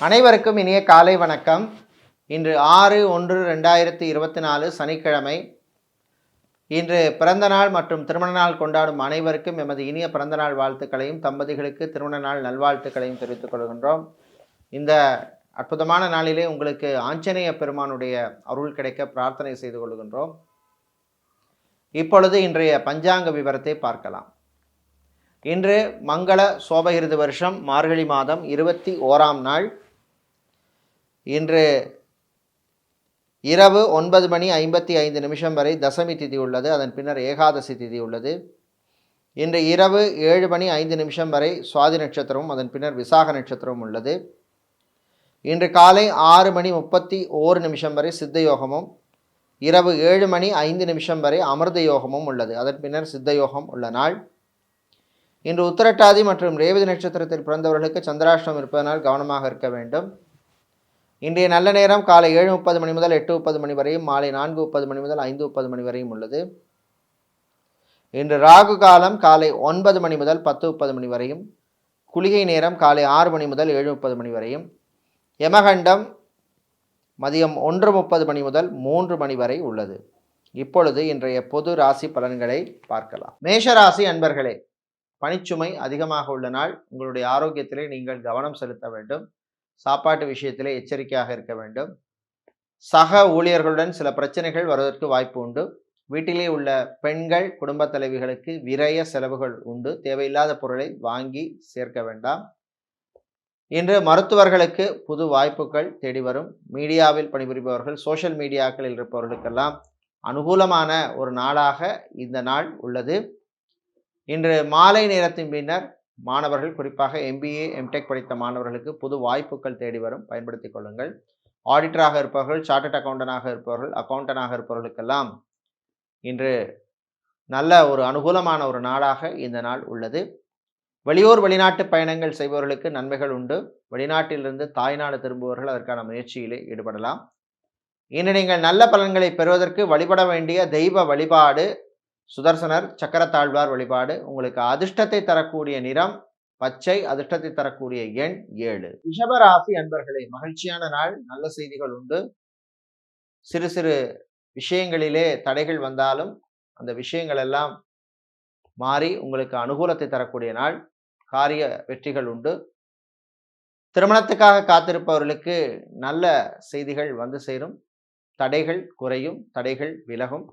அனைவருக்கும் இனிய காலை வணக்கம். இன்று 6/1/2024 சனிக்கிழமை. இன்று பிறந்தநாள் மற்றும் திருமண நாள் கொண்டாடும் அனைவருக்கும் எமது இனிய பிறந்தநாள் வாழ்த்துக்களையும் தம்பதிகளுக்கு திருமண நாள் நல்வாழ்த்துக்களையும் தெரிவித்துக் கொள்கின்றோம். இந்த அற்புதமான நாளிலே உங்களுக்கு ஆஞ்சநேய பெருமானுடைய அருள் கிடைக்க பிரார்த்தனை செய்து கொள்கின்றோம். இப்பொழுது இன்றைய பஞ்சாங்க விவரத்தை பார்க்கலாம். இன்று மங்கள சோபகிருது வருஷம் மார்கழி மாதம் 21ஆம் நாள். இன்று இரவு 9:55 வரை தசமி திதி உள்ளது. அதன் பின்னர் ஏகாதசி திதி உள்ளது. இன்று இரவு 7:05 வரை சுவாதி நட்சத்திரமும் அதன் பின்னர் விசாக நட்சத்திரமும் உள்ளது. இன்று காலை 6:31 வரை சித்த யோகமும் இரவு 7:05 வரை அமிர்த யோகமும் உள்ளது. அதன் பின்னர் சித்த யோகம் உள்ள நாள். இன்று உத்திரட்டாதி மற்றும் ரேவதி நட்சத்திரத்தில் பிறந்தவர்களுக்கு சந்திராஷ்டமம் இருப்பதனால் கவனமாக இருக்க வேண்டும். இன்றைய நல்ல நேரம் காலை 7:30 முதல் 8:30 வரையும், மாலை 4:30 முதல் 5:30 வரையும் உள்ளது. இன்று ராகு காலம் காலை 9 முதல் 10:30 வரையும், குளிகை நேரம் காலை 6 முதல் 7:30 வரையும், யமகண்டம் மதியம் 1:30 முதல் 3 வரை உள்ளது. இப்பொழுது இன்றைய பொது ராசி பலன்களை பார்க்கலாம். மேஷராசி அன்பர்களே, பணிச்சுமை அதிகமாக உள்ள நாள். உங்களுடைய ஆரோக்கியத்திலே நீங்கள் கவனம் செலுத்த வேண்டும். சாப்பாட்டு விஷயத்திலே எச்சரிக்கையாக இருக்க வேண்டும். சக ஊழியர்களுடன் சில பிரச்சனைகள் வருவதற்கு வாய்ப்பு உண்டு. வீட்டிலே உள்ள பெண்கள் குடும்ப தலைவிகளுக்கு விரய செலவுகள் உண்டு. தேவையில்லாத பொருளை வாங்கி சேர்க்க வேண்டாம். இன்று மருத்துவர்களுக்கு புது வாய்ப்புகள் தேடி வரும். மீடியாவில் பணிபுரிபவர்கள், சோஷியல் மீடியாக்களில் இருப்பவர்களுக்கெல்லாம் அனுகூலமான ஒரு நாளாக இந்த நாள் உள்ளது. இன்று மாலை நேரத்தின் பின்னர் மாணவர்கள், குறிப்பாக MBA MTech படித்த மாணவர்களுக்கு புது வாய்ப்புகள் தேடி வரும். பயன்படுத்திக் கொள்ளுங்கள். ஆடிட்டராக இருப்பவர்கள், சார்ட்டர்ட் அக்கௌண்டனாக இருப்பவர்கள், அக்கௌண்டனாக இருப்பவர்களுக்கெல்லாம் இன்று நல்ல ஒரு அனுகூலமான ஒரு நாளாக இந்த நாள் உள்ளது. வெளியூர் வெளிநாட்டு பயணங்கள் செய்பவர்களுக்கு நன்மைகள் உண்டு. வெளிநாட்டிலிருந்து தாய்நாடு திரும்புபவர்கள் அதற்கான முயற்சியிலே ஈடுபடலாம். இன்று நீங்கள் நல்ல பலன்களை பெறுவதற்கு வழிபட வேண்டிய தெய்வ வழிபாடு சுதர்சனர் சக்கரத்தாழ்வார் வழிபாடு. உங்களுக்கு அதிர்ஷ்டத்தை தரக்கூடிய நிறம் பச்சை, அதிர்ஷ்டத்தை தரக்கூடிய எண் 7. ரிஷபராசி அன்பர்களே, மகிழ்ச்சியான நாள். நல்ல செய்திகள் உண்டு. சிறு சிறு விஷயங்களிலே தடைகள் வந்தாலும் அந்த விஷயங்கள் எல்லாம் மாறி உங்களுக்கு அனுகூலத்தை தரக்கூடிய நாள். காரிய வெற்றிகள் உண்டு. திருமணத்துக்காக காத்திருப்பவர்களுக்கு நல்ல செய்திகள் வந்து சேரும். தடைகள் குறையும், தடைகள் விலகும்.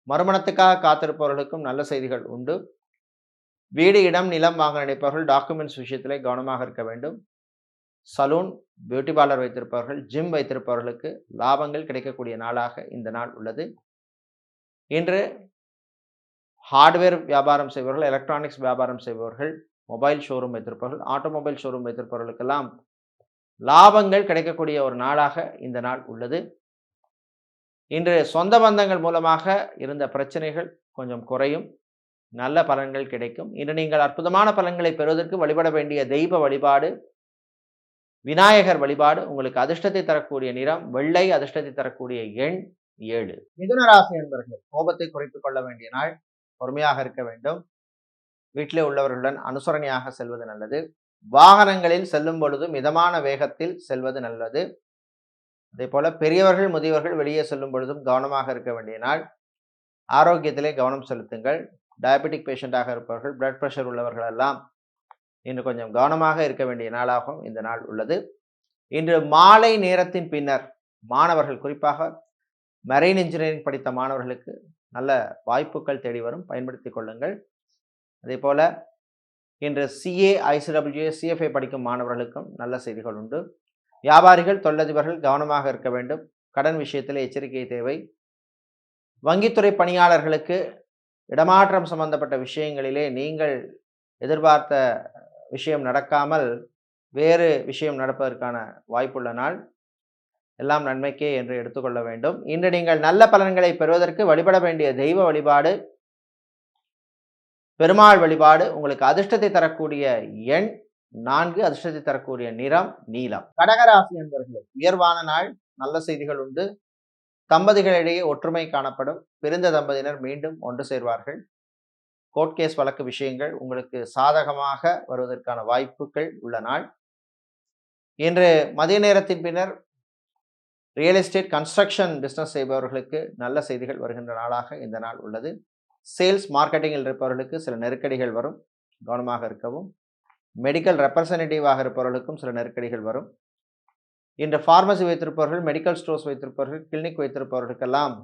மறுமணத்துக்காக காத்திருப்பவர்களுக்கும் நல்ல செய்திகள் உண்டு. வீடு, இடம், நிலம் வாங்க நினைப்பவர்கள் டாக்குமெண்ட்ஸ் விஷயத்திலே கவனமாக இருக்க வேண்டும். சலூன், பியூட்டி பார்லர் வைத்திருப்பவர்கள், ஜிம் வைத்திருப்பவர்களுக்கு லாபங்கள் கிடைக்கக்கூடிய நாளாக இந்த நாள் உள்ளது. இன்று ஹார்ட்வேர் வியாபாரம் செய்பவர்கள், எலக்ட்ரானிக்ஸ் வியாபாரம் செய்பவர்கள், மொபைல் ஷோரூம் வைத்திருப்பவர்கள், ஆட்டோமொபைல் ஷோரூம் வைத்திருப்பவர்களுக்கெல்லாம் லாபங்கள் கிடைக்கக்கூடிய ஒரு நாளாக இந்த நாள் உள்ளது. இன்று சொந்த பந்தங்கள் மூலமாக இருந்த பிரச்சனைகள் கொஞ்சம் குறையும். நல்ல பலன்கள் கிடைக்கும். இன்று நீங்கள் அற்புதமான பலன்களை பெறுவதற்கு வழிபட வேண்டிய தெய்வ வழிபாடு விநாயகர் வழிபாடு. உங்களுக்கு அதிர்ஷ்டத்தை தரக்கூடிய நிறம் வெள்ளை, அதிர்ஷ்டத்தை தரக்கூடிய எண் 7. மிதுன ராசி என்பவர்கள், கோபத்தை குறைத்துக் கொள்ள வேண்டிய நாள். பொறுமையாக இருக்க வேண்டும். வீட்டிலே உள்ளவர்களுடன் அனுசரணையாக செல்வது நல்லது. வாகனங்களில் செல்லும் பொழுது மிதமான வேகத்தில் செல்வது நல்லது. அதே போல பெரியவர்கள் முதியவர்கள் வெளியே செல்லும் பொழுதும் கவனமாக இருக்க வேண்டிய நாள். ஆரோக்கியத்திலே கவனம் செலுத்துங்கள். டயபெட்டிக் பேஷண்டாக இருப்பவர்கள், பிளட் பிரஷர் உள்ளவர்கள் எல்லாம் இன்று கொஞ்சம் கவனமாக இருக்க வேண்டிய நாளாகவும் இந்த நாள் உள்ளது. இன்று மாலை நேரத்தின் பின்னர் மாணவர்கள், குறிப்பாக மெரைன் இன்ஜினியரிங் படித்த மாணவர்களுக்கு நல்ல வாய்ப்புகள் தேடி வரும். பயன்படுத்திக் கொள்ளுங்கள். அதே போல இன்று CA ICWA CFA படிக்கும் மாணவர்களுக்கும் நல்ல செய்திகள் உண்டு. வியாபாரிகள், தொழிலதிபர்கள் கவனமாக இருக்க வேண்டும். கடன் விஷயத்தில் எச்சரிக்கை தேவை. வங்கித்துறை பணியாளர்களுக்கு இடமாற்றம் சம்பந்தப்பட்ட விஷயங்களிலே நீங்கள் எதிர்பார்த்த விஷயம் நடக்காமல் வேறு விஷயம் நடப்பதற்கான வாய்ப்புள்ள நாள். எல்லாம் நன்மைக்கே என்று எடுத்துக்கொள்ள வேண்டும். இன்று நீங்கள் நல்ல பலன்களை பெறுவதற்கு வழிபட வேண்டிய தெய்வ வழிபாடு பெருமாள் வழிபாடு. உங்களுக்கு அதிர்ஷ்டத்தை தரக்கூடிய எண் 4, அதிர்ஷ்டத்தை தரக்கூடிய நிறம் நீலம். கடகராசி என்பவர்கள், உயர்வான நாள். நல்ல செய்திகள் உண்டு. தம்பதிகளிடையே ஒற்றுமை காணப்படும். பிரிந்த தம்பதியினர் மீண்டும் ஒன்று சேர்வார்கள். கோர்ட் கேஸ் வழக்கு விஷயங்கள் உங்களுக்கு சாதகமாக வருவதற்கான வாய்ப்புகள் உள்ள நாள். இன்று மதிய நேரத்தின் பின்னர் ரியல் எஸ்டேட் கன்ஸ்ட்ரக்ஷன் பிஸ்னஸ் செய்பவர்களுக்கு நல்ல செய்திகள் வருகின்ற நாளாக இந்த நாள் உள்ளது. சேல்ஸ் மார்க்கெட்டிங்கில் இருப்பவர்களுக்கு சில நெருக்கடிகள் வரும், கவனமாக இருக்கவும். மெடிக்கல் ரெப்ரசன்டேட்டிவாக இருப்பவர்களுக்கும் சில நெருக்கடிகள் வரும். இன்று ஃபார்மசி வைத்திருப்பவர்கள், மெடிக்கல் ஸ்டோர்ஸ் வைத்திருப்பவர்கள், கிளினிக் வைத்திருப்பவர்களுக்கெல்லாம்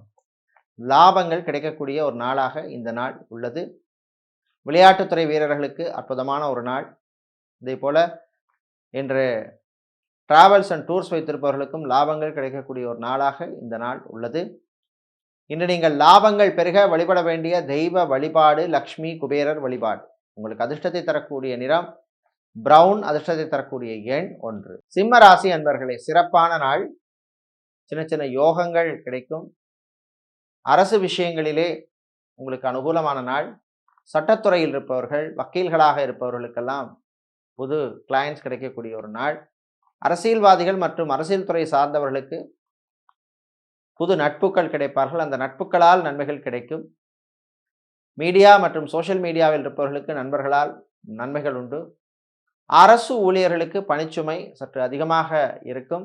லாபங்கள் கிடைக்கக்கூடிய ஒரு நாளாக இந்த நாள் உள்ளது. விளையாட்டுத்துறை வீரர்களுக்கு அற்புதமான ஒரு நாள். இதே போல இன்று டிராவல்ஸ் அண்ட் டூர்ஸ் வைத்திருப்பவர்களுக்கும் லாபங்கள் கிடைக்கக்கூடிய ஒரு நாளாக இந்த நாள் உள்ளது. இன்று நீங்கள் லாபங்கள் பெருக வழிபட வேண்டிய தெய்வ வழிபாடு லக்ஷ்மி குபேரர் வழிபாடு. உங்களுக்கு அதிர்ஷ்டத்தை தரக்கூடிய நிறம் பிரவுன், அதிர்ஷ்டத்தை தரக்கூடிய எண் 1. சிம்ம ராசி அன்பர்களே, சிறப்பான நாள். சின்ன சின்ன யோகங்கள் கிடைக்கும். அரசு விஷயங்களிலே உங்களுக்கு அனுகூலமான நாள். சட்டத்துறையில் இருப்பவர்கள், வக்கீல்களாக இருப்பவர்களுக்கெல்லாம் புது கிளையன்ஸ் கிடைக்கக்கூடிய ஒரு நாள். அரசியல்வாதிகள் மற்றும் அரசியல் துறை சார்ந்தவர்களுக்கு புது நட்புகள் கிடைப்பார்கள். அந்த நட்புகளால் நன்மைகள் கிடைக்கும். மீடியா மற்றும் சோஷியல் மீடியாவில் இருப்பவர்களுக்கு நண்பர்களால் நன்மைகள் உண்டு. அரசு ஊழியர்களுக்கு பணிச்சுமை சற்று அதிகமாக இருக்கும்.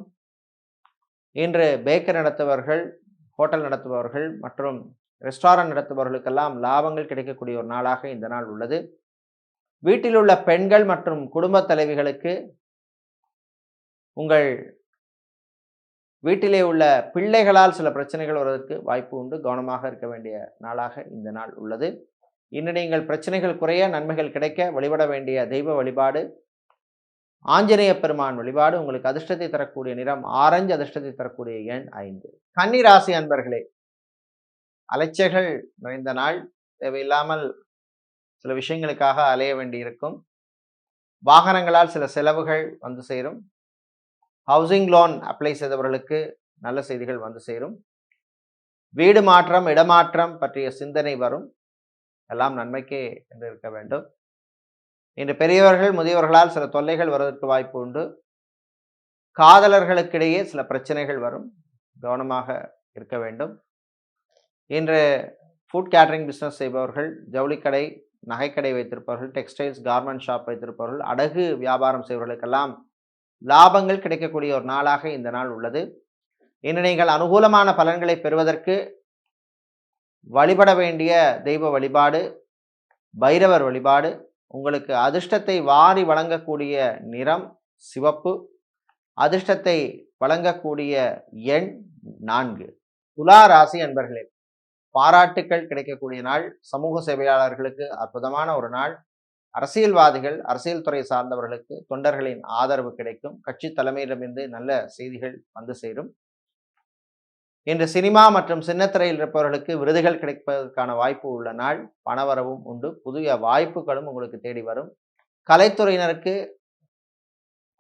இன்று பேக்கர் நடத்துபவர்கள், ஹோட்டல் நடத்துபவர்கள் மற்றும் ரெஸ்டாரண்ட் நடத்துபவர்களுக்கெல்லாம் லாபங்கள் கிடைக்கக்கூடிய ஒரு நாளாக இந்த நாள் உள்ளது. வீட்டில் உள்ள பெண்கள் மற்றும் குடும்ப தலைவிகளுக்கு உங்கள் வீட்டிலே உள்ள பிள்ளைகளால் சில பிரச்சனைகள் வருவதற்கு வாய்ப்பு உண்டு. கவனமாக இருக்க வேண்டிய நாளாக இந்த நாள் உள்ளது. இன்று நீங்கள் பிரச்சனைகள் குறைய, நன்மைகள் கிடைக்க வழிபட வேண்டிய தெய்வ வழிபாடு ஆஞ்சநேய பெருமான் வழிபாடு. உங்களுக்கு அதிர்ஷ்டத்தை தரக்கூடிய நிறம் ஆரஞ்சு, அதிர்ஷ்டத்தை தரக்கூடிய எண் 5. கன்னி ராசி அன்பர்களே, அலைச்சல்கள் நிறைந்த நாள். தேவையில்லாமல் சில விஷயங்களுக்காக அலைய வேண்டியிருக்கும். வாகனங்களால் சில செலவுகள் வந்து சேரும். ஹவுசிங் லோன் அப்ளை செய்தவர்களுக்கு நல்ல செய்திகள் வந்து சேரும். வீடு மாற்றம், இடமாற்றம் பற்றிய சிந்தனை வரும். எல்லாம் நன்மைக்கே என்று இருக்க வேண்டும். இன்று பெரியவர்கள் முதியவர்களால் சில தொல்லைகள் வருவதற்கு வாய்ப்பு உண்டு. காதலர்களுக்கிடையே சில பிரச்சனைகள் வரும், கவனமாக இருக்க வேண்டும். இன்று ஃபுட் கேட்டரிங் பிஸ்னஸ் செய்பவர்கள், ஜவுளிக்கடை, நகைக்கடை வைத்திருப்பவர்கள், டெக்ஸ்டைல்ஸ் கார்மெண்ட் ஷாப் வைத்திருப்பவர்கள், அடகு வியாபாரம் செய்பவர்களுக்கெல்லாம் லாபங்கள் கிடைக்கக்கூடிய ஒரு நாளாக இந்த நாள் உள்ளது. இன்று நீங்கள் அனுகூலமான பலன்களை பெறுவதற்கு வழிபட வேண்டிய தெய்வ வழிபாடு பைரவர் வழிபாடு. உங்களுக்கு அதிர்ஷ்டத்தை வாரி வழங்கக்கூடிய நிறம் சிவப்பு, அதிர்ஷ்டத்தை வழங்கக்கூடிய எண் 4. துலா ராசி அன்பர்களே, பாராட்டுக்கள் கிடைக்கக்கூடிய நாள். சமூக சேவையாளர்களுக்கு அற்புதமான ஒரு நாள். அரசியல்வாதிகள், அரசியல் துறை சார்ந்தவர்களுக்கு தொண்டர்களின் ஆதரவு கிடைக்கும். கட்சி தலைமையிடமிருந்து நல்ல செய்திகள் வந்து சேரும். இன்று சினிமா மற்றும் சின்னத்திரையில் இருப்பவர்களுக்கு விருதுகள் கிடைப்பதற்கான வாய்ப்பு உள்ள நாள். பணவரவும் உண்டு. புதிய வாய்ப்புகளும் உங்களுக்கு தேடி வரும். கலைத்துறையினருக்கு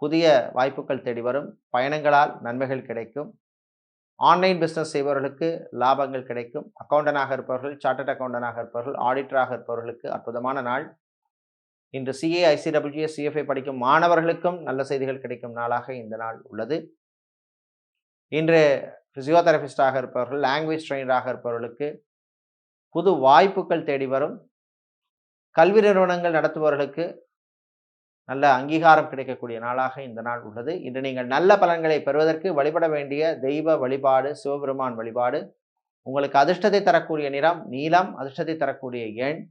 புதிய வாய்ப்புகள் தேடி வரும். பயணங்களால் நன்மைகள் கிடைக்கும். ஆன்லைன் பிஸ்னஸ் செய்பவர்களுக்கு லாபங்கள் கிடைக்கும். அக்கௌண்டனாக இருப்பவர்கள், சார்ட்டர்ட் அக்கௌண்டனாக இருப்பவர்கள், ஆடிட்டராக இருப்பவர்களுக்கு அற்புதமான நாள். இன்று சிஏ, ஐசிடபிள்யூஎஸ், சிஎஃப்ஐ படிக்கும் மாணவர்களுக்கும் நல்ல செய்திகள் கிடைக்கும் நாளாக இந்த நாள் உள்ளது. இன்று பிசியோதெரபிஸ்டாக இருப்பவர்கள், லாங்குவேஜ் ட்ரெயினராக இருப்பவர்களுக்கு புது வாய்ப்புகள் தேடி வரும். கல்வி நிறுவனங்கள் நடத்துபவர்களுக்கு நல்ல அங்கீகாரம் கிடைக்கக்கூடிய நாளாக இந்த நாள் உள்ளது. இன்று நீங்கள் நல்ல பலன்களை பெறுவதற்கு வழிபட வேண்டிய தெய்வ வழிபாடு சிவபெருமான் வழிபாடு. உங்களுக்கு அதிர்ஷ்டத்தை தரக்கூடிய நிறம் நீலம், அதிர்ஷ்டத்தை தரக்கூடிய எண்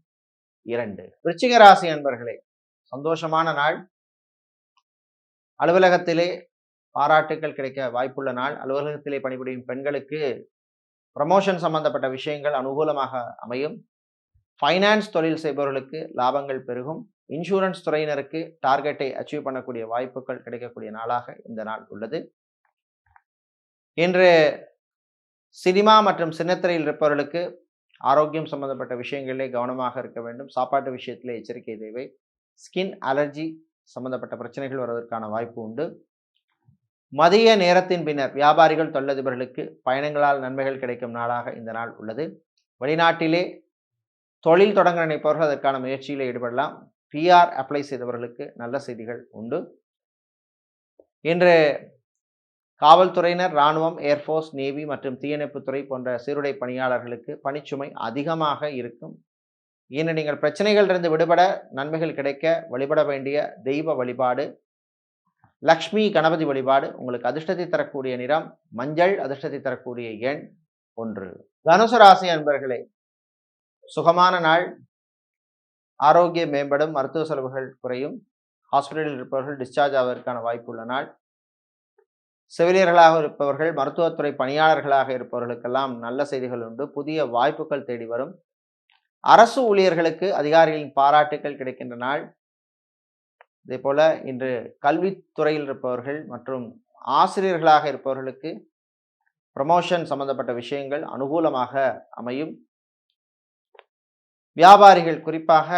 2. விருச்சிக ராசி அன்பர்களே, சந்தோஷமான நாள். அலுவலகத்திலே பாராட்டுக்கள் கிடைக்க வாய்ப்புள்ள நாள். அலுவலகத்திலே பணிபுரியும் பெண்களுக்கு ப்ரமோஷன் சம்பந்தப்பட்ட விஷயங்கள் அனுகூலமாக அமையும். ஃபைனான்ஸ் தொழில் செய்பவர்களுக்கு லாபங்கள் பெருகும். இன்சூரன்ஸ் துறையினருக்கு டார்கெட்டை அச்சீவ் பண்ணக்கூடிய வாய்ப்புகள் கிடைக்கக்கூடிய நாளாக இந்த நாள் உள்ளது. இன்று சினிமா மற்றும் சின்னத்திரையில் இருப்பவர்களுக்கு ஆரோக்கியம் சம்பந்தப்பட்ட விஷயங்களிலே கவனமாக இருக்க வேண்டும். சாப்பாட்டு விஷயத்திலே எச்சரிக்கை தேவை. ஸ்கின் அலர்ஜி சம்பந்தப்பட்ட பிரச்சனைகள் வருவதற்கான வாய்ப்பு உண்டு. மதிய நேரத்தின் பின்னர் வியாபாரிகள், தொழிலதிபர்களுக்கு பயணங்களால் நன்மைகள் கிடைக்கும் நாளாக இந்த நாள் உள்ளது. வெளிநாட்டிலே தொழில் தொடங்க நினைப்பவர்கள் அதற்கான முயற்சியில் ஈடுபடலாம். பிஆர் அப்ளை செய்தவர்களுக்கு நல்ல செய்திகள் உண்டு. இன்று காவல்துறையினர், இராணுவம், ஏர்ஃபோர்ஸ், நேவி மற்றும் தீயணைப்புத்துறை போன்ற சீருடை பணியாளர்களுக்கு பணிச்சுமை அதிகமாக இருக்கும். இன்று நீங்கள் பிரச்சனைகளிலிருந்து விடுபட, நன்மைகள் கிடைக்க வழிபட வேண்டிய தெய்வ வழிபாடு லக்ஷ்மி கணபதி வழிபாடு. உங்களுக்கு அதிர்ஷ்டத்தை தரக்கூடிய நிறம் மஞ்சள். அதிர்ஷ்டத்தை தரக்கூடிய எண் 1. தனுசு ராசி அன்பர்களே, சுகமான நாள். ஆரோக்கியம் மேம்படும். மருத்துவ செலவுகள் குறையும். ஹாஸ்பிட்டலில் இருப்பவர்கள் டிஸ்சார்ஜ் ஆவதற்கான வாய்ப்பு உள்ள நாள். செவிலியர்களாக இருப்பவர்கள், மருத்துவத்துறை பணியாளர்களாக இருப்பவர்களுக்கெல்லாம் நல்ல செய்திகள் உண்டு. புதிய வாய்ப்புகள் தேடி வரும். அரசு ஊழியர்களுக்கு அதிகாரிகளின் பாராட்டுகள் கிடைக்கின்ற நாள். இதே போல இன்று கல்வித்துறையில் இருப்பவர்கள் மற்றும் ஆசிரியர்களாக இருப்பவர்களுக்கு ப்ரமோஷன் சம்பந்தப்பட்ட விஷயங்கள் அனுகூலமாக அமையும். வியாபாரிகள், குறிப்பாக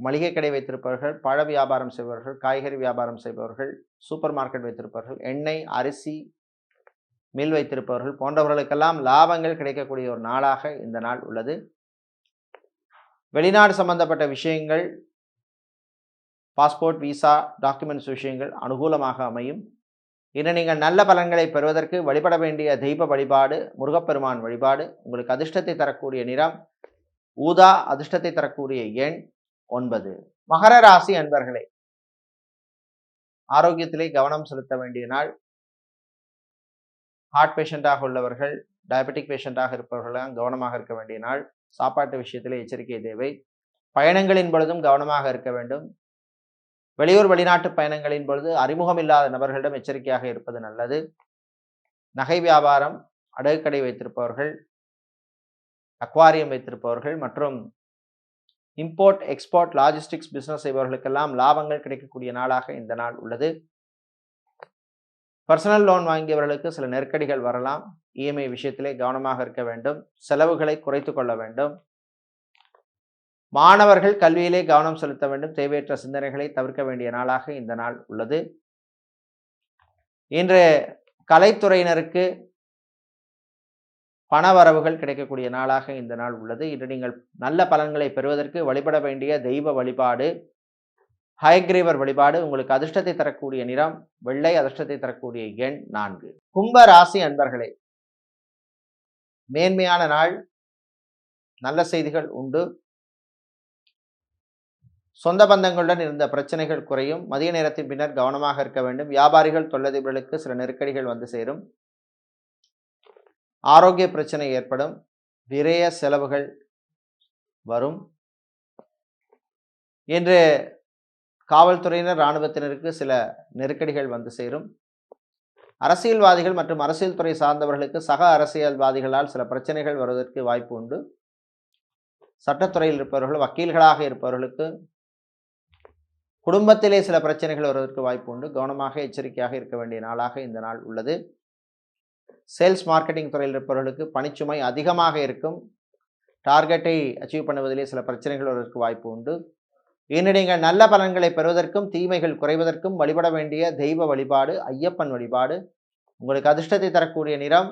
மளிகை கடை வைத்திருப்பவர்கள், பழ வியாபாரம் செய்பவர்கள், காய்கறி வியாபாரம் செய்பவர்கள், சூப்பர் மார்க்கெட் வைத்திருப்பவர்கள், எண்ணெய் அரிசி மில் வைத்திருப்பவர்கள் போன்றவர்களுக்கெல்லாம் லாபங்கள் கிடைக்கக்கூடிய ஒரு நாளாக இந்த நாள் உள்ளது. வெளிநாடு சம்பந்தப்பட்ட விஷயங்கள், பாஸ்போர்ட், விசா, டாக்குமெண்ட்ஸ் விஷயங்கள் அனுகூலமாக அமையும். இன்று நீங்கள் நல்ல பலன்களை பெறுவதற்கு வழிபட வேண்டிய தெய்வ வழிபாடு முருகப்பெருமான் வழிபாடு. உங்களுக்கு அதிர்ஷ்டத்தை தரக்கூடிய நிறம் ஊதா. அதிர்ஷ்டத்தை தரக்கூடிய எண் 9. மகர ராசி அன்பர்களே, ஆரோக்கியத்திலே கவனம் செலுத்த வேண்டிய நாள். ஹார்ட் பேஷண்டாக உள்ளவர்கள், டயபெட்டிக் பேஷண்டாக இருப்பவர்களாம் கவனமாக இருக்க வேண்டிய நாள். சாப்பாட்டு விஷயத்திலே எச்சரிக்கை தேவை. பயணங்களின் பொழுதும் கவனமாக இருக்க வேண்டும். வெளியூர் வெளிநாட்டு பயணங்களின் பொழுது அறிமுகம் இல்லாத நபர்களிடம் எச்சரிக்கையாக இருப்பது நல்லது. நகை வியாபாரம், அடகுக்கடை வைத்திருப்பவர்கள், அக்வாரியம் வைத்திருப்பவர்கள் மற்றும் இம்போர்ட் எக்ஸ்போர்ட் லாஜிஸ்டிக்ஸ் பிசினஸ் செய்பவர்களுக்கெல்லாம் லாபங்கள் கிடைக்கக்கூடிய நாளாக இந்த நாள் உள்ளது. பர்சனல் லோன் வாங்கியவர்களுக்கு சில நெருக்கடிகள் வரலாம். இஎம்ஐ விஷயத்திலே கவனமாக இருக்க வேண்டும். செலவுகளை குறைத்து கொள்ள வேண்டும். மாணவர்கள் கல்வியிலே கவனம் செலுத்த வேண்டும். தேவையற்ற சிந்தனைகளை தவிர்க்க வேண்டிய நாளாக இந்த நாள் உள்ளது. இன்று கலைத்துறையினருக்கு பண வரவுகள் கிடைக்கக்கூடிய நாளாக இந்த நாள் உள்ளது. இன்று நீங்கள் நல்ல பலன்களை பெறுவதற்கு வழிபட வேண்டிய தெய்வ வழிபாடு ஹயக்ரீவர் வழிபாடு. உங்களுக்கு அதிர்ஷ்டத்தை தரக்கூடிய நிறம் வெள்ளை. அதிர்ஷ்டத்தை தரக்கூடிய எண் 4. கும்ப ராசி அன்பர்களே, மேன்மையான நாள். நல்ல செய்திகள் உண்டு. சொந்த பந்தங்களுடன் இருந்த பிரச்சனைகள் குறையும். மதிய நேரத்தின் பின்னர் கவனமாக இருக்க வேண்டும். வியாபாரிகள், தொழிலதிபர்களுக்கு சில நெருக்கடிகள் வந்து சேரும். ஆரோக்கிய பிரச்சனை ஏற்படும். விரய செலவுகள் வரும். இன்று காவல்துறையினர், இராணுவத்தினருக்கு சில நெருக்கடிகள் வந்து சேரும். அரசியல்வாதிகள் மற்றும் அரசியல் துறை சார்ந்தவர்களுக்கு சக அரசியல்வாதிகளால் சில பிரச்சனைகள் வருவதற்கு வாய்ப்பு உண்டு. சட்டத்துறையில் இருப்பவர்கள், வக்கீல்களாக இருப்பவர்களுக்கு குடும்பத்திலே சில பிரச்சனைகள் வருவதற்கு வாய்ப்பு உண்டு. கவனமாக எச்சரிக்கையாக இருக்க வேண்டிய நாளாக இந்த நாள் உள்ளது. சேல்ஸ் மார்க்கெட்டிங் துறையில் இருப்பவர்களுக்கு பணிச்சுமை அதிகமாக இருக்கும். டார்கெட்டை அச்சீவ் பண்ணுவதிலே சில பிரச்சனைகள் வருவதற்கு வாய்ப்பு உண்டு. இன்று நீங்கள் நல்ல பலன்களை பெறுவதற்கும் தீமைகள் குறைவதற்கும் வழிபட வேண்டிய தெய்வ வழிபாடு ஐயப்பன் வழிபாடு. உங்களுக்கு அதிர்ஷ்டத்தை தரக்கூடிய நிறம்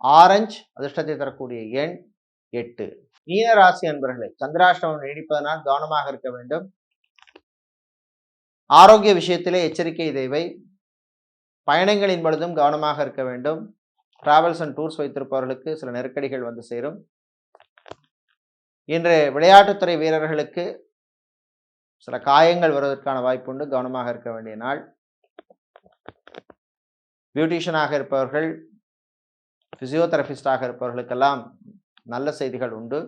ஆரஞ்சு. அதிர்ஷ்டத்தை தரக்கூடிய எண் 8. மீன ராசி அன்பர்களே, சந்திராஷ்டமம் நீடிப்பதனால் கவனமாக இருக்க வேண்டும். ஆரோக்கிய விஷயத்திலே எச்சரிக்கை தேவை. பயணங்களின் பொழுதும் கவனமாக இருக்க வேண்டும். டிராவல்ஸ் அண்ட் டூர்ஸ் வைத்திருப்பவர்களுக்கு சில நெருக்கடிகள் வந்து சேரும். இன்று விளையாட்டுத்துறை வீரர்களுக்கு சில காயங்கள் வருவதற்கான வாய்ப்பு உண்டு. கவனமாக இருக்க வேண்டிய நாள். பியூட்டிஷியனாக இருப்பவர்கள், பிசியோதெரபிஸ்டாக இருப்பவர்களுக்கெல்லாம் நல்ல செய்திகள் உண்டு.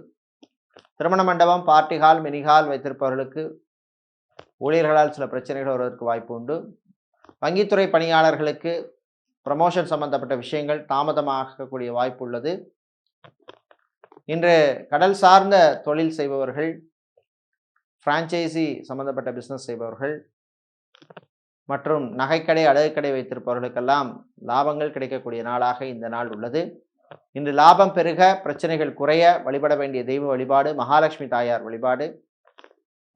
திருமண மண்டபம், பார்ட்டி ஹால், மினி ஹால் வைத்திருப்பவர்களுக்கு ஊழியர்களால் சில பிரச்சனைகள் வருவதற்கு வாய்ப்பு உண்டு. வங்கித்துறை பணியாளர்களுக்கு ப்ரமோஷன் சம்பந்தப்பட்ட விஷயங்கள் தாமதமாகக்கூடிய வாய்ப்பு உள்ளது. இன்று கடல் சார்ந்த தொழில் செய்பவர்கள், பிரான்ச்சைசி சம்பந்தப்பட்ட பிஸ்னஸ் செய்பவர்கள் மற்றும் நகைக்கடை, அடகுக்கடை வைத்திருப்பவர்களுக்கெல்லாம் லாபங்கள் கிடைக்கக்கூடிய நாளாக இந்த நாள் உள்ளது. இன்று லாபம் பெருக, பிரச்சனைகள் குறைய வழிபட வேண்டிய தெய்வ வழிபாடு மகாலட்சுமி தாயார் வழிபாடு.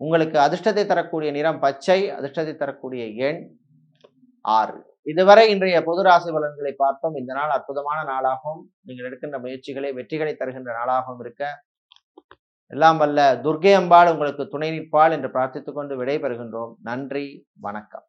உங்களுக்கு அதிர்ஷ்டத்தை தரக்கூடிய நிறம் பச்சை. அதிர்ஷ்டத்தை தரக்கூடிய எண் 6. இதுவரை இன்றைய பொது ராசி பலன்களை பார்த்தோம். இந்த நாள் அற்புதமான நாளாகவும் நீங்கள் எடுக்கின்ற முயற்சிகளை வெற்றிகளை தருகின்ற நாளாகவும் இருக்க எல்லாம் வல்ல துர்க்கை அம்பாள் உங்களுக்கு துணை நிற்பாள் என்று பிரார்த்தித்துக் கொண்டு விடைபெறுகின்றோம். நன்றி, வணக்கம்.